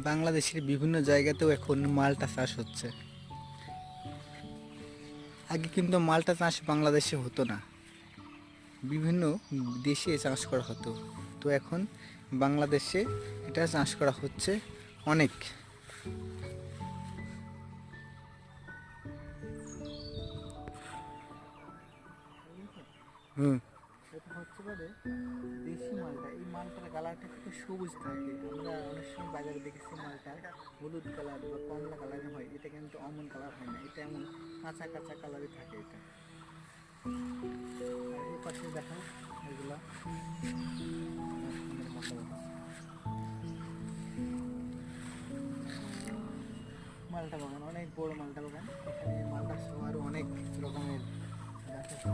বাংলাদেশের বিভিন্ন জায়গাতেও এখন মালটা চাষ হচ্ছে। আগে কিন্তু মালটা চাষ বাংলাদেশে হতো না, বিভিন্ন দেশে চাষ করা হতো। তো এখন বাংলাদেশে এটা চাষ করা হচ্ছে অনেক। হুম, এটা হচ্ছে পারে দেশি মালটা। এই মালটার কালারটা একটু সবুজ থাকে। আমরা অনেক সময় বাজারে দেখেছি মালটা হলুদ কালার বা কমলা কালারের হয়, এটা কিন্তু অমন কালার হয় না, এটা এমন কাঁচা কাঁচা কালারই থাকে এটা। আর এই পাশে দেখো এগুলা মালটা বাগান, অনেক বড় মালটা বাগান। এখানে মালটা সহ আরো অনেক রকমের গাছ আছে।